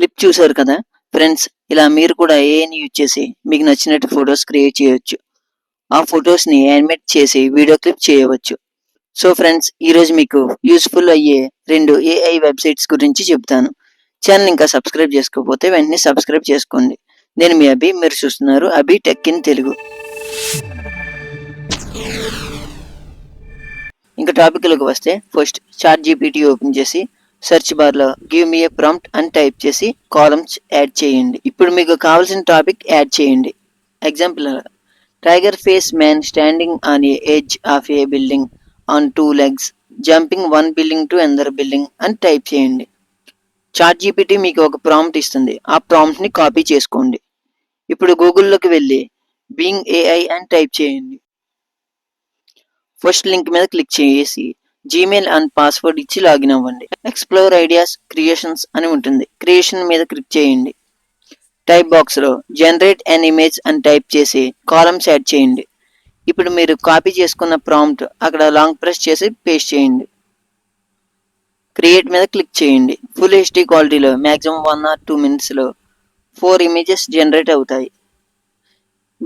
Clip చూసారు కదా friends, ఇలా మీరు కూడా ఏఐని యూజ్ చేసి మీకు నచ్చినట్టు ఫొటోస్ క్రియేట్ చేయొచ్చు. ఆ ఫొటోస్ని యానిమేట్ చేసి వీడియో క్లిప్ చేయవచ్చు. సో ఫ్రెండ్స్, ఈరోజు మీకు యూస్ఫుల్ అయ్యే 2 ఏఐ వెబ్సైట్స్ గురించి చెప్తాను. ఛానల్ ఇంకా సబ్స్క్రైబ్ చేసుకోకపోతే వెంటనే సబ్స్క్రైబ్ చేసుకోండి. నేను మీ అభి, మీరు చూస్తున్నారు అభి టెక్ ఇన్ తెలుగు. ఇంకా టాపిక్లోకి వస్తే, ఫస్ట్ చాట్ జీపీటీ ఓపెన్ చేసి సెర్చ్ బార్లో గివ్ మీ ఏ ప్రాంప్ట్ అని టైప్ చేసి కాలమ్స్ యాడ్ చేయండి. ఇప్పుడు మీకు కావాల్సిన టాపిక్ యాడ్ చేయండి. Example, tiger face man standing on a edge of A building on 2 legs jumping 1 building to another building అని టైప్ చేయండి. చాట్ జీపీటీ మీకు ఒక ప్రాంప్ట్ ఇస్తుంది. ఆ ప్రాంప్ట్ని కాపీ చేసుకోండి. ఇప్పుడు గూగుల్లోకి వెళ్ళి బీయింగ్ ఏఐ అని టైప్ చేయండి. ఫస్ట్ లింక్ మీద క్లిక్ చేసి జీమెయిల్ అండ్ పాస్వర్డ్ ఇచ్చి లాగిన్ అవ్వండి. ఎక్స్ప్లోర్ ఐడియాస్ క్రియేషన్స్ అని ఉంటుంది. క్రియేషన్ మీద క్లిక్ చేయండి. టైప్ బాక్స్లో జనరేట్ అన్ ఇమేజ్ అని టైప్ చేసి కాలమ్స్ యాడ్ చేయండి. ఇప్పుడు మీరు కాపీ చేసుకున్న ప్రాంప్ట్ అక్కడ లాంగ్ ప్రెస్ చేసి పేస్ట్ చేయండి. క్రియేట్ మీద క్లిక్ చేయండి. ఫుల్ హెచ్డీ క్వాలిటీలో మ్యాక్సిమం 1 or 2 minutesలో 4 images జనరేట్ అవుతాయి.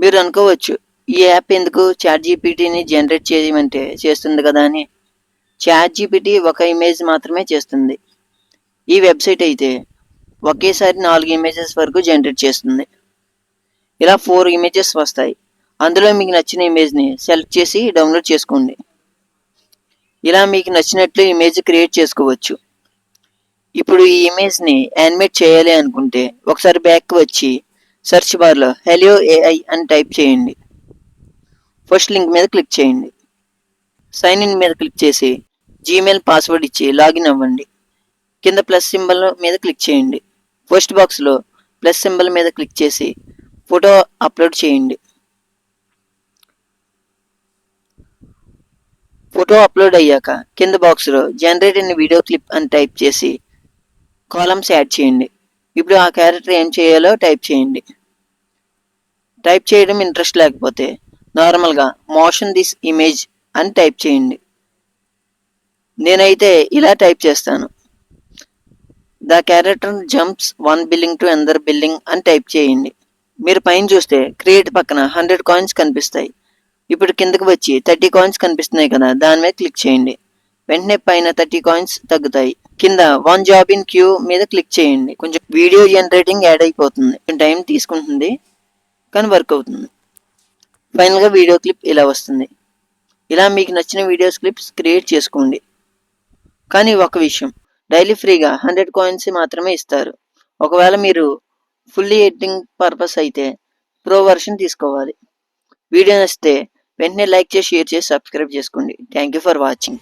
మీరు అనుకోవచ్చు, ఈ యాప్ ఎందుకు చాట్ జీపీటీని జనరేట్ చేయమంటే చేస్తుంది కదా అని. చాట్ జీపీటీ ఒక ఇమేజ్ మాత్రమే చేస్తుంది. ఈ వెబ్సైట్ అయితే ఒకేసారి 4 images వరకు జనరేట్ చేస్తుంది. ఇలా 4 images వస్తాయి. అందులో మీకు నచ్చిన ఇమేజ్ని సెలెక్ట్ చేసి డౌన్లోడ్ చేసుకోండి. ఇలా మీకు నచ్చినట్లు ఇమేజ్ క్రియేట్ చేసుకోవచ్చు. ఇప్పుడు ఈ ఇమేజ్ని యానిమేట్ చేయాలి అనుకుంటే ఒకసారి బ్యాక్ వచ్చి సెర్చ్ బార్లో హెలో ఏఐ అని టైప్ చేయండి. ఫస్ట్ లింక్ మీద క్లిక్ చేయండి. సైన్ ఇన్ మీద క్లిక్ చేసి జీమెయిల్ పాస్వర్డ్ ఇచ్చి లాగిన్ అవ్వండి. కింద ప్లస్ సింబల్ మీద క్లిక్ చేయండి. ఫస్ట్ బాక్స్లో ప్లస్ సింబల్ మీద క్లిక్ చేసి ఫోటో అప్లోడ్ చేయండి. ఫోటో అప్లోడ్ అయ్యాక కింద బాక్స్లో జనరేట్ ఇన్ వీడియో క్లిప్ అని టైప్ చేసి కాలమ్స్ యాడ్ చేయండి. ఇప్పుడు ఆ క్యారెక్టర్ ఏం చేయాలో టైప్ చేయండి. టైప్ చేయడం ఇంట్రెస్ట్ లేకపోతే నార్మల్గా మోషన్ దిస్ ఇమేజ్ అని టైప్ చేయండి. నేనైతే ఇలా టైప్ చేస్తాను. The character jumps 1 building to another building అని టైప్ చేయండి. మీరు పైన చూస్తే క్రియేట్ పక్కన 100 coins కనిపిస్తాయి. ఇప్పుడు కిందకి వచ్చి 30 coins కనిపిస్తున్నాయి కదా, దాని మీద క్లిక్ చేయండి. వెంటనే పైన 30 coins తగ్గుతాయి. కింద 1 job in queue మీద క్లిక్ చేయండి. కొంచెం వీడియో జనరేటింగ్ యాడ్ అయిపోతుంది, కొంచెం టైం తీసుకుంటుంది, కానీ వర్క్ అవుతుంది. ఫైనల్గా వీడియో క్లిప్ ఇలా వస్తుంది. ఇలా మీకు నచ్చిన వీడియోస్ క్లిప్స్ క్రియేట్ చేసుకోండి. కానీ ఒక విషయం, డైలీ ఫ్రీగా 100 coins మాత్రమే ఇస్తారు. ఒకవేళ మీరు ఫుల్లీ ఎడిటింగ్ పర్పస్ అయితే ప్రో వర్షన్ తీసుకోవాలి. వీడియో నచ్చితే వెంటనే లైక్ చేసి, షేర్ చేసి, సబ్స్క్రైబ్ చేసుకోండి. Thank you for watching.